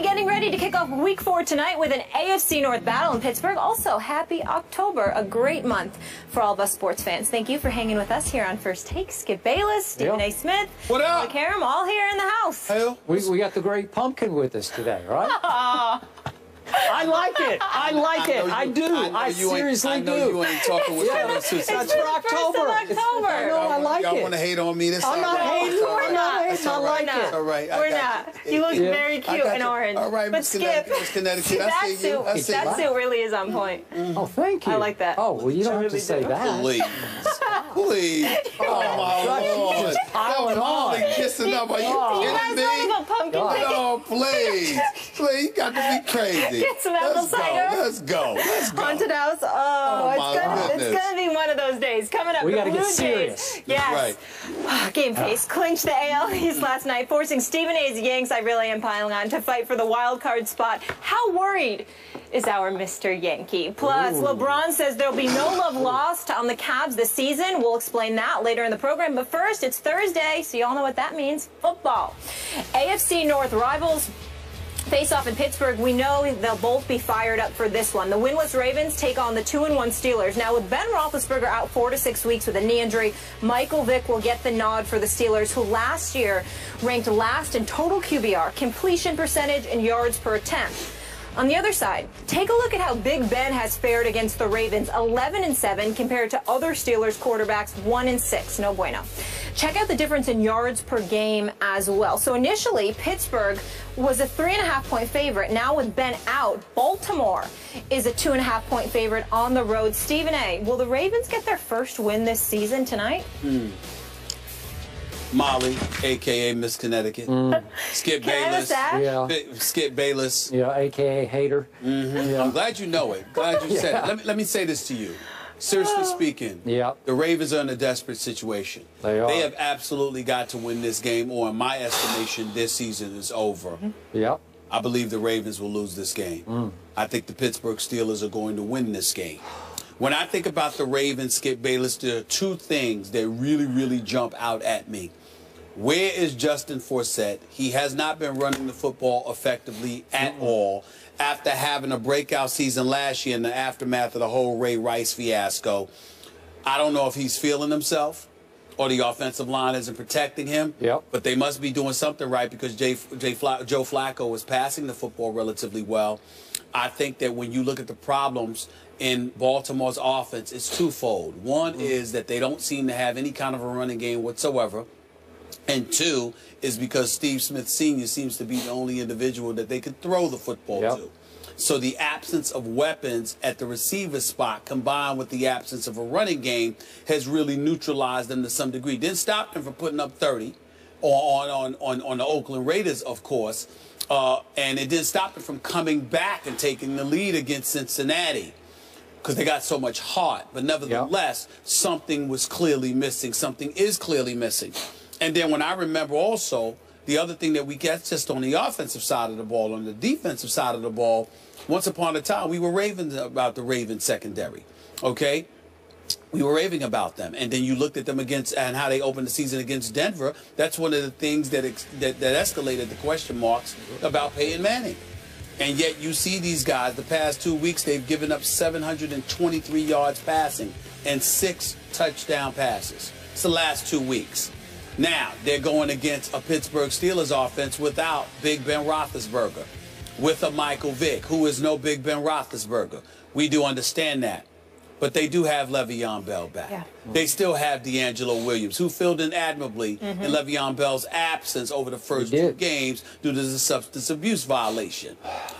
Getting ready to kick off week 4 tonight with an AFC North battle in Pittsburgh. Also, happy October, a great month for all of us sports fans. Thank you for hanging with us here on First Take. Skip Bayless, Stephen A. Smith, what up? McCarram, all here in the house. Hey. We got the great pumpkin with us today, right? I like it. I like it. I do. I seriously do. I know you ain't talking with someone else. That's for October. I know, I like it. Y'all want to hate on me this time? I'm not hating. We're not. I like it. All right. We're not. You look very cute in orange. All right, Miss Connecticut. That suit really is on point. Oh, thank you. I like that. Oh, well, you don't have to say that. Please. Please. Oh, my Lord. Just piling on. Kissing up. Are you kidding me? Oh, please. Please, you got to be crazy. Get some apple cider. Let's go. Haunted house. It's gonna be one of those days. Coming up, we the gotta Blue get Jays. serious. Yes. Right. Game face clinched the AL East last night, forcing Stephen A's Yanks, I really am piling on, to fight for the wild card spot. How worried is our Mr. Yankee? Plus, LeBron says there'll be no love lost on the Cavs this season. We'll explain that later in the program. But first, it's Thursday, so you all know what that means. Football. AFC North rivals face off in Pittsburgh. We know they'll both be fired up for this one. The winless Ravens take on the 2-1 Steelers. Now, with Ben Roethlisberger out 4 to 6 weeks with a knee injury, Michael Vick will get the nod for the Steelers, who last year ranked last in total QBR, completion percentage, and yards per attempt. On the other side, take a look at how Big Ben has fared against the Ravens, 11-7 compared to other Steelers quarterbacks, 1-6. No bueno. Check out the difference in yards per game as well. So initially, Pittsburgh was a 3.5-point favorite. Now with Ben out, Baltimore is a 2.5-point favorite on the road. Stephen A., will the Ravens get their first win this season tonight? Molly, a.k.a. Miss Connecticut. Skip Bayless. Skip Bayless. Yeah, a.k.a. hater. Yeah. I'm glad you know it. Glad you said it. Let me say this to you. Seriously speaking, the Ravens are in a desperate situation. They are. They have absolutely got to win this game, or in my estimation, this season is over. Yep. I believe the Ravens will lose this game. I think the Pittsburgh Steelers are going to win this game. When I think about the Ravens, Skip Bayless, there are two things that really jump out at me. Where is Justin Forsett? He has not been running the football effectively at all after having a breakout season last year in the aftermath of the whole Ray Rice fiasco. I don't know if he's feeling himself or the offensive line isn't protecting him, but they must be doing something right because Joe Flacco is passing the football relatively well. I think that when you look at the problems in Baltimore's offense, it's twofold. One is that they don't seem to have any kind of a running game whatsoever. And two is because Steve Smith Sr. seems to be the only individual that they can throw the football to. So the absence of weapons at the receiver spot combined with the absence of a running game has really neutralized them to some degree. Didn't stop them from putting up 30 on the Oakland Raiders, of course. And it didn't stop them from coming back and taking the lead against Cincinnati because they got so much heart. But nevertheless, something was clearly missing. Something is clearly missing. And then when I remember also, the other thing that we get just on the offensive side of the ball, on the defensive side of the ball, once upon a time, we were raving about the Ravens secondary, okay? We were raving about them. And then you looked at them against and how they opened the season against Denver. That's one of the things that escalated the question marks about Peyton Manning. And yet you see these guys, the past 2 weeks, they've given up 723 yards passing and 6 touchdown passes. It's the last 2 weeks. Now, they're going against a Pittsburgh Steelers offense without Big Ben Roethlisberger, with a Michael Vick, who is no Big Ben Roethlisberger. We do understand that. But they do have Le'Veon Bell back. They still have D'Angelo Williams, who filled in admirably in Le'Veon Bell's absence over the first 2 games due to the substance abuse violation.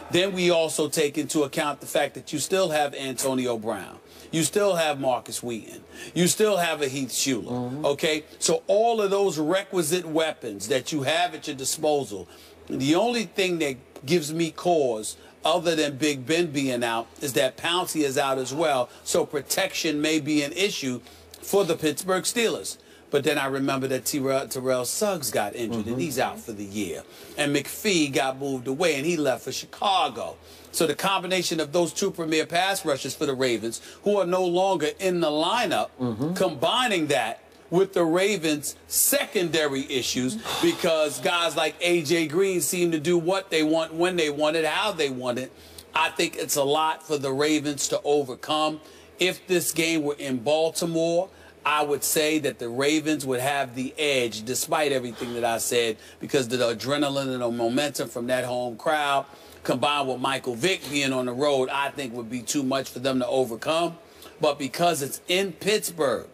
Then we also take into account the fact that you still have Antonio Brown. You still have Marcus Wheaton. You still have a Heath Shuler. Okay? So all of those requisite weapons that you have at your disposal, the only thing that gives me cause other than Big Ben being out is that Pouncey is out as well. So protection may be an issue for the Pittsburgh Steelers. But then I remember that Terrell Suggs got injured, and he's out for the year. And McPhee got moved away, and he left for Chicago. So the combination of those 2 premier pass rushers for the Ravens, who are no longer in the lineup, combining that with the Ravens' secondary issues because guys like A.J. Green seem to do what they want, when they want it, how they want it. I think it's a lot for the Ravens to overcome. If this game were in Baltimore, I would say that the Ravens would have the edge, despite everything that I said, because the adrenaline and the momentum from that home crowd, combined with Michael Vick being on the road, I think would be too much for them to overcome. But because it's in Pittsburgh,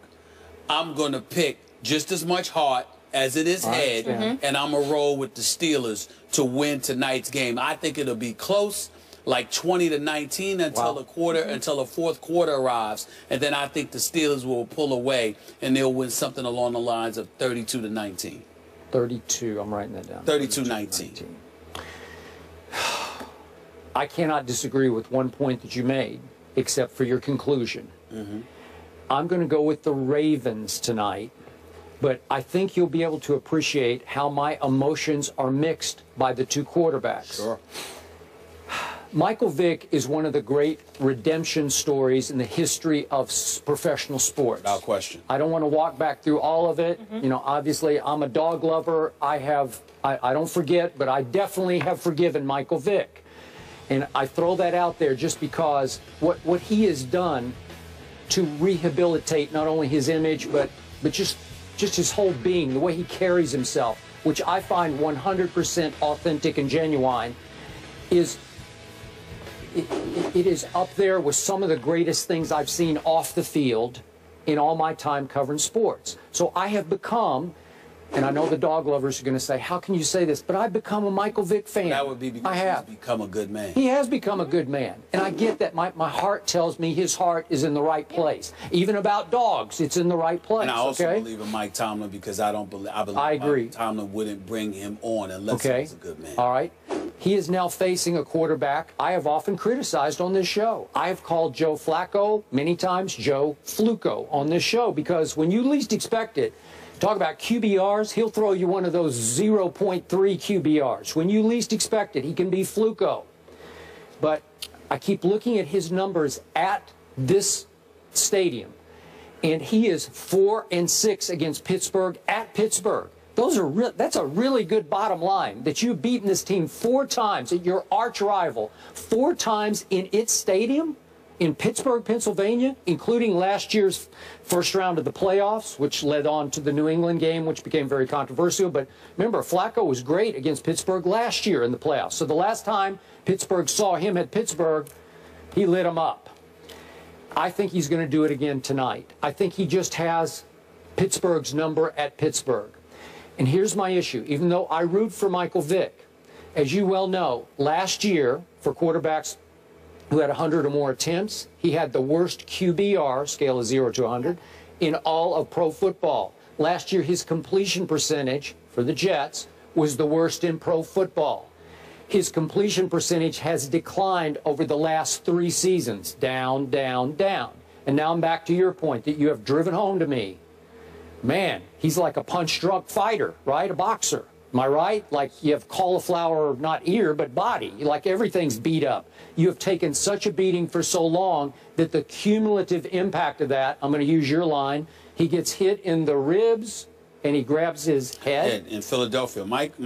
I'm going to pick just as much heart as it is head, and I'm going to roll with the Steelers to win tonight's game. I think it'll be close, like 20-19 until until the fourth quarter arrives, and then I think the Steelers will pull away and they'll win something along the lines of 32-19. 32. I'm writing that down. 32-19. I cannot disagree with one point that you made, except for your conclusion. I'm going to go with the Ravens tonight, but I think you'll be able to appreciate how my emotions are mixed by the two quarterbacks. Sure. Michael Vick is one of the great redemption stories in the history of professional sports. Without question. I don't want to walk back through all of it. You know, obviously, I'm a dog lover. I don't forget, but I definitely have forgiven Michael Vick. And I throw that out there just because what he has done to rehabilitate not only his image, but just his whole being, the way he carries himself, which I find 100% authentic and genuine, is it is up there with some of the greatest things I've seen off the field in all my time covering sports. So I have become, and I know the dog lovers are going to say, how can you say this? But I've become a Michael Vick fan. That would be because he's become a good man. He has become a good man. And I get that. My heart tells me his heart is in the right place. Even about dogs, it's in the right place. And I also believe in Mike Tomlin because I believe agree. Mike Tomlin wouldn't bring him on unless he was a good man. All right. He is now facing a quarterback I have often criticized on this show. I have called Joe Flacco many times Joe Fluco on this show because when you least expect it, talk about QBRs, he'll throw you one of those 0.3 QBRs. When you least expect it, he can be Fluco. But I keep looking at his numbers at this stadium, and he is 4-6 against Pittsburgh at Pittsburgh. That's a really good bottom line, that you've beaten this team 4 times, at your arch rival, 4 times in its stadium in Pittsburgh, Pennsylvania, including last year's first round of the playoffs, which led on to the New England game, which became very controversial. But remember, Flacco was great against Pittsburgh last year in the playoffs. So the last time Pittsburgh saw him at Pittsburgh, he lit him up. I think he's going to do it again tonight. I think he just has Pittsburgh's number at Pittsburgh. And here's my issue. Even though I root for Michael Vick, as you well know, last year, for quarterbacks who had 100 or more attempts, he had the worst QBR, scale of 0 to 100, in all of pro football. Last year, his completion percentage for the Jets was the worst in pro football. His completion percentage has declined over the last 3 seasons, down, down, down. And now I'm back to your point that you have driven home to me. Man, he's like a punch-drunk fighter, right? A boxer. Am I right? Like you have cauliflower, not ear, but body. Like everything's beat up. You have taken such a beating for so long that the cumulative impact of that, I'm going to use your line, he gets hit in the ribs and he grabs his head. In Philadelphia. Mike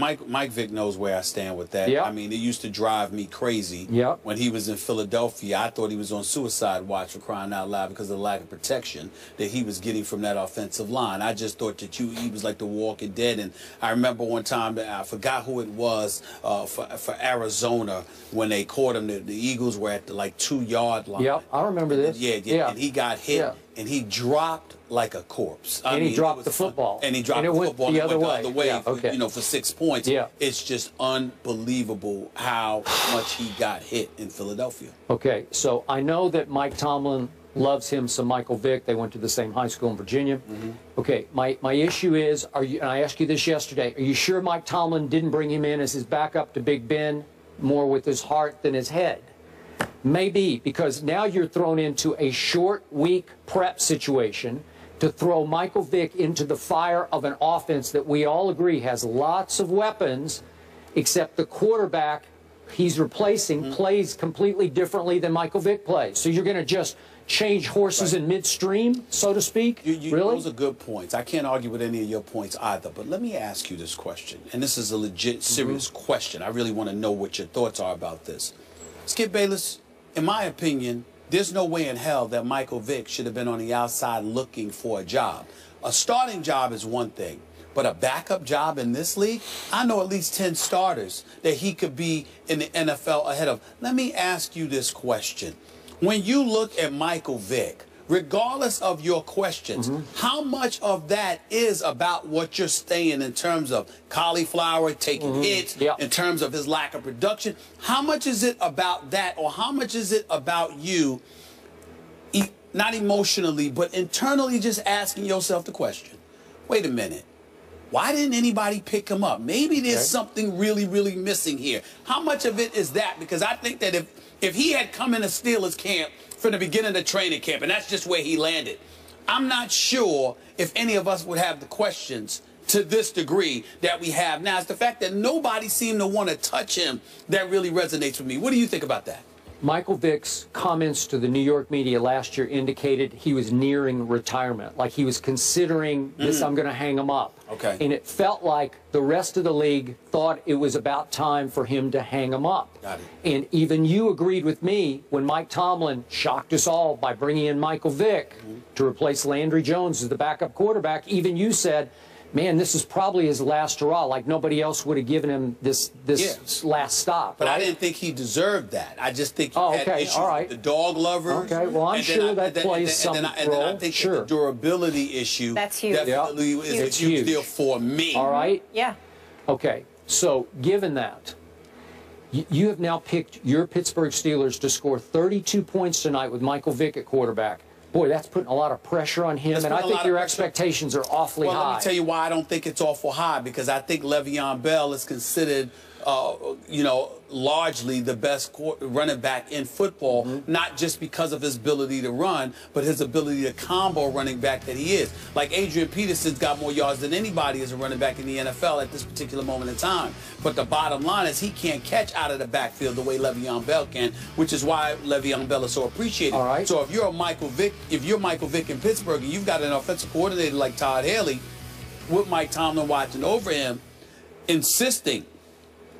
Vick knows where I stand with that. Yep. I mean, it used to drive me crazy when he was in Philadelphia. I thought he was on suicide watch, for crying out loud, because of the lack of protection that he was getting from that offensive line. I just thought that he was like the Walking Dead. And I remember one time, that I forgot who it was, for Arizona, when they caught him, the Eagles were at the 2-yard line. Yep, I remember this. Yeah, and he got hit, and he dropped like a corpse. And he dropped the football. And he dropped the football the other way. Yeah, for 6 points. Yeah. It's just unbelievable how much he got hit in Philadelphia. Okay, so I know that Mike Tomlin loves him some Michael Vick. They went to the same high school in Virginia. Okay, my issue is, and I asked you this yesterday, are you sure Mike Tomlin didn't bring him in as his backup to Big Ben more with his heart than his head? Maybe, because now you're thrown into a short week prep situation to throw Michael Vick into the fire of an offense that we all agree has lots of weapons, except the quarterback he's replacing plays completely differently than Michael Vick plays. So you're going to just change horses in midstream, so to speak? Really? Those are good points. I can't argue with any of your points either. But let me ask you this question, and this is a legit, serious question. I really want to know what your thoughts are about this. Skip Bayless, in my opinion, there's no way in hell that Michael Vick should have been on the outside looking for a job. A starting job is one thing, but a backup job in this league, I know at least 10 starters that he could be in the NFL ahead of. Let me ask you this question. When you look at Michael Vick, regardless of your questions, how much of that is about what you're saying in terms of cauliflower, taking hits, in terms of his lack of production? How much is it about that, or how much is it about you, not emotionally, but internally just asking yourself the question, wait a minute, why didn't anybody pick him up? Maybe there's something really, really missing here. How much of it is that? Because I think that if he had come in a Steelers camp from the beginning of the training camp, and that's just where he landed, I'm not sure if any of us would have the questions to this degree that we have now. It's the fact that nobody seemed to want to touch him that really resonates with me. What do you think about that? Michael Vick's comments to the New York media last year indicated he was nearing retirement, like he was considering this, I'm going to hang him up. Okay. And it felt like the rest of the league thought it was about time for him to hang him up. Got it. And even you agreed with me when Mike Tomlin shocked us all by bringing in Michael Vick to replace Landry Jones as the backup quarterback. Even you said, man, this is probably his last hurrah. Like nobody else would have given him this last stop. But right? I didn't think he deserved that. I just think he had issues with the dog lovers. Okay, well, I'm sure that plays some role. And then I think that the durability issue definitely is a huge deal for me. All right? Yeah. Okay, so given that, you have now picked your Pittsburgh Steelers to score 32 points tonight with Michael Vick at quarterback. Boy, that's putting a lot of pressure on him, and I think your expectations are awfully high. Well, let me tell you why I don't think it's awful high, because I think Le'Veon Bell is considered, you know, largely the best running back in football, not just because of his ability to run, but his ability to combo running back that he is. Like Adrian Peterson's got more yards than anybody as a running back in the NFL at this particular moment in time. But the bottom line is he can't catch out of the backfield the way Le'Veon Bell can, which is why Le'Veon Bell is so appreciated. All right. So if you're Michael Vick in Pittsburgh and you've got an offensive coordinator like Todd Haley with Mike Tomlin watching over him, insisting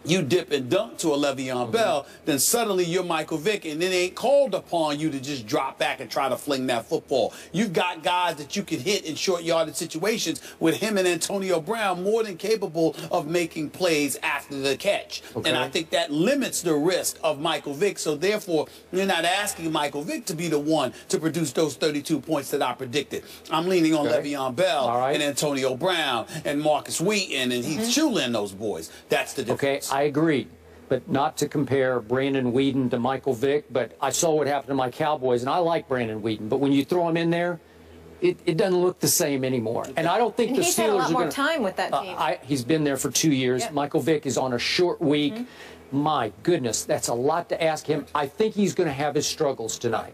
you dip and dunk to a Le'Veon Bell, then suddenly you're Michael Vick, and it ain't called upon you to just drop back and try to fling that football. You've got guys that you can hit in short yardage situations with him and Antonio Brown more than capable of making plays after the catch. Okay. And I think that limits the risk of Michael Vick. So therefore, you're not asking Michael Vick to be the one to produce those 32 points that I predicted. I'm leaning on Le'Veon Bell and Antonio Brown and Marcus Wheaton and Heath Shuler and those boys. That's the difference. I agree, but not to compare Brandon Weeden to Michael Vick, but I saw what happened to my Cowboys, and I like Brandon Weeden, but when you throw him in there, it doesn't look the same anymore. Okay. And I don't think the Steelers he's had a lot are more time with that team. He's been there for 2 years. Yep. Michael Vick is on a short week. My goodness, that's a lot to ask him. I think he's going to have his struggles tonight.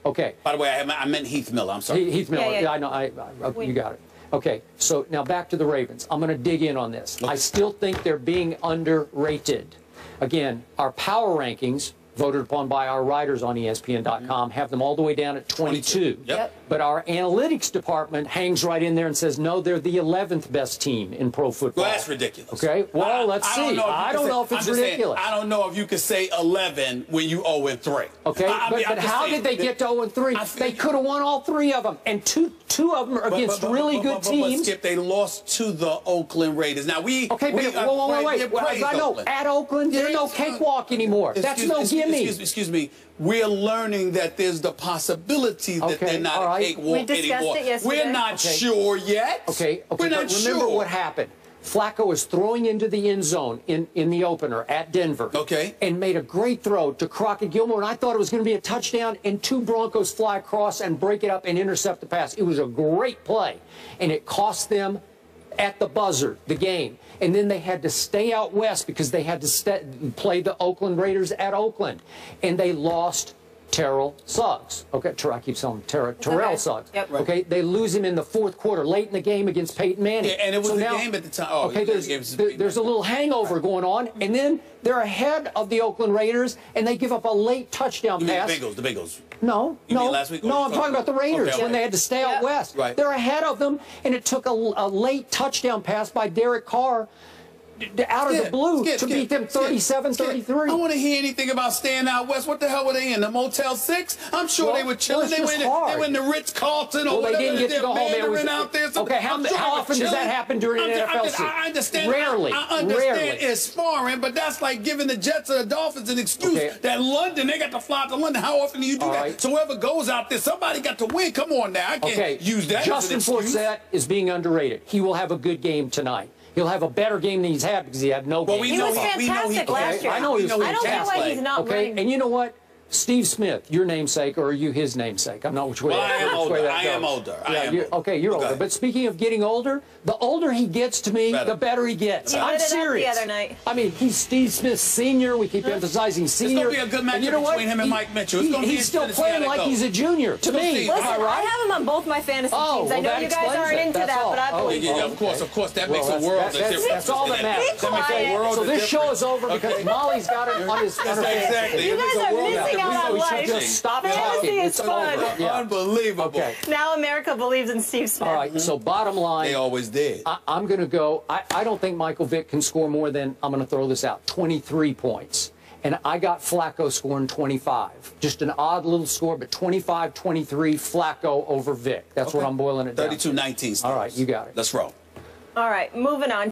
Okay. By the way, I meant Heath Miller. I'm sorry. Heath Miller. Yeah, I know. You got it. Okay, so now back to the Ravens. I'm going to dig in on this. I still think they're being underrated. Again, our power rankings, voted upon by our writers on ESPN.com, have them all the way down at 22. Yep. But our analytics department hangs right in there and says, no, they're the 11th best team in pro football. Well, that's ridiculous. Okay, well, let's see. I don't know if it's ridiculous. I don't know if you could say 11 when you 0-3. Okay, but how did they get to 0-3? They could have won all 3 of them, and two of them are against really good teams. But Skip, they lost to the Oakland Raiders. Now wait. I know, at Oakland, there's no cakewalk anymore. That's no gimme. Excuse me. We're learning that there's the possibility that they're not a cakewalk we discussed anymore. it yesterday. We're not sure yet. We're not sure. Remember what happened. Flacco was throwing into the end zone in the opener at Denver. And made a great throw to Crockett Gilmore, and I thought it was going to be a touchdown, and 2 Broncos fly across and break it up and intercept the pass. It was a great play, and it cost them at the buzzer the game. And then they had to stay out west because they had to play the Oakland Raiders at Oakland. And they lost Terrell Suggs. Okay, I keep saying Terrell Suggs. Yep. Right. Okay, they lose him in the fourth quarter, late in the game against Peyton Manning. Yeah, and it was So the now, game at the time. Oh, okay, there's there's a little hangover going on, and then they're ahead of the Oakland Raiders, and they give up a late touchdown pass. The Bengals. No, You mean last week? no, I'm talking about the Raiders Okay, when they had to stay out west. Right. They're ahead of them, and it took a late touchdown pass by Derek Carr out of the blue to beat them 37-33. I want to hear anything about staying out west. What the hell were they in? The Motel 6? I'm sure they were chilling. They were in the Ritz-Carlton or whatever. They didn't get to go home. It was out there. Okay, how often does that happen during an NFL season? I understand. Rarely. I understand Rarely. it's foreign, but that's like giving the Jets or the Dolphins an excuse that London, they got to fly out to London. How often do you do that? Right. So whoever goes out there, somebody got to win. Come on now. I can't use that Justin as an excuse. Forsett is being underrated. He will have a good game tonight. He'll have a better game than he's had because he had no game. He was fantastic last year. I know he was I don't get why he's not okay, running. and you know what? Steve Smith, your namesake, or are you his namesake? I'm not which way. Well, I am older. That I am older. Okay, you're older. But speaking of getting older, the older he gets to me, the better he gets. You I'm lit it up serious. the other night. I mean, he's Steve Smith Senior. We keep emphasizing senior. It's going to be a good matchup you know between him and Mike Mitchell. He's still playing like he's a junior to me. Listen, Am I right? I have him on both my fantasy teams. I know that you guys aren't explains it. into That's that, all. but I believe Yeah, of course. That makes a world of difference. That's all that matters. That makes a world So this show is over because Molly's got it on his Exactly. You guys are missing out on We should life. just stop Fantasy talking. is fun. Unbelievable. Okay. Now America believes in Steve Smith. All right, so bottom line. They always did. I'm going to go. I don't think Michael Vick can score more than, I'm going to throw this out, 23 points. And I got Flacco scoring 25. Just an odd little score, but 25-23 Flacco over Vick. That's what I'm boiling it down. 32-19. All right, you got it. Let's roll. All right, moving on.